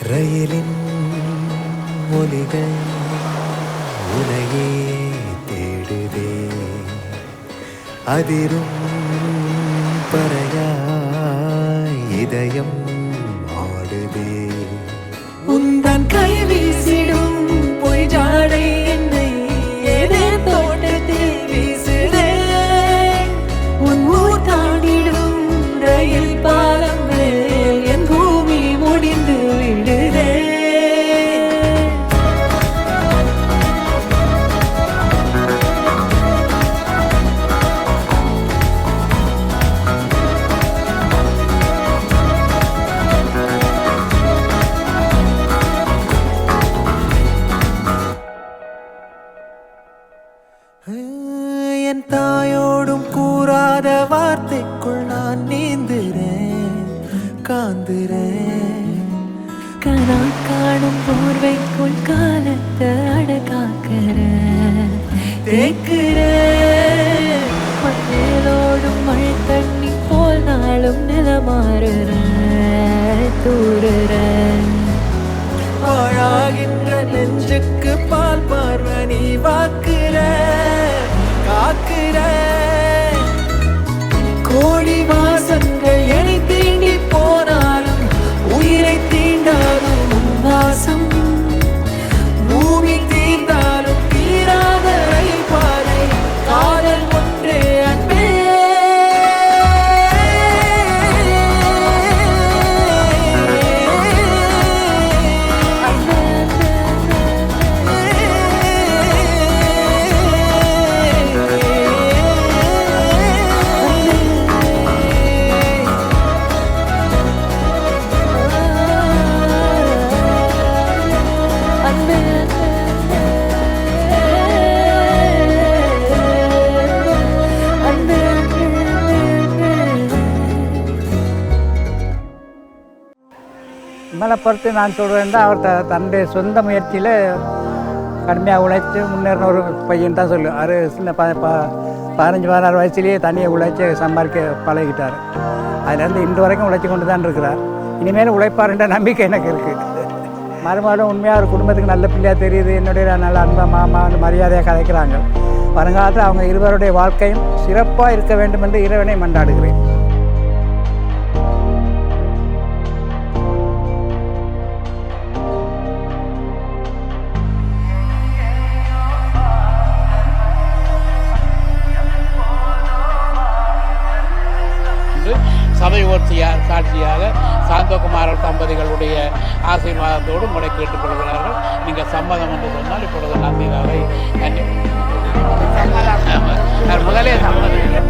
ரயிலின் ஒலிகள் உனையே தேடுதே, அதிரும் பறையாய் இதயம் ஆடுதே. உந்தன் கை வீசிடும் பொய் ஜாடை என்னை ஏதே தோட்டத்தில் வீசுதே. உன் ஊர் தாண்டிடும் ரயில் பாலம் மேல் என் பூமி முடிந்து விடுதே. என் தாயோடும் கூறாத வார்த்தைக்குள் நான் நீந்துறேன், காந்துறேன். கனா காணும் போர்வைக்குள் காலத்தை அடக்காக்கிற தேக்குறேன். மண்ணோடும் மழை தண்ணி போல் நாளும் நிலமாறுற தூறுற பாழாகின்ற நெஞ்சுக்கு பால் பார்வை நீ வாக்குற, காக்குற. கோடி வாசங்கள் என்னை தீண்டி போனாலும் உயிரை தீண்டாலும் உன் வாசம். பூமி தீர்ந்தாலும் தீராத ரயில் பாதை காதல் ஒன்றே அன்பே. மேலே பொறுத்து நான் சொல்கிறேன் தான், அவர் தன்னுடைய சொந்த முயற்சியில் கடுமையாக உழைச்சி முன்னேறின ஒரு பையன் தான் சொல்லுவேன். அவர் சின்ன 15-16 வயசுலேயே தனியாக உழைச்சி சம்பாதிக்க பழகிட்டார். அதுலேருந்து இன்று வரைக்கும் உழைச்சி கொண்டு தான் இருக்கிறார். இனிமேல் உழைப்பாருன்ற நம்பிக்கை எனக்கு இருக்குது. மறுபடியும் உண்மையாக ஒரு குடும்பத்துக்கு நல்ல பிள்ளையாக தெரியுது, என்னுடைய நல்ல அன்பா மாமா மரியாதையாக கதைக்கிறாங்க. வருங்காலத்தில் அவங்க இருவருடைய வாழ்க்கையும் சிறப்பாக இருக்க வேண்டும் என்று இறைவனை மன்றாடுகிறேன். சபை சாட்சியாக சாந்தகுமார் தம்பதிகளுடைய ஆசீர்வாதத்தோடு உங்களை கேட்டுக்கொள்கிறார்கள். நீங்கள் சம்மதம் என்று சொன்னால் இப்பொழுது நந்திதாவை முதலே சம்மதம் இல்லை.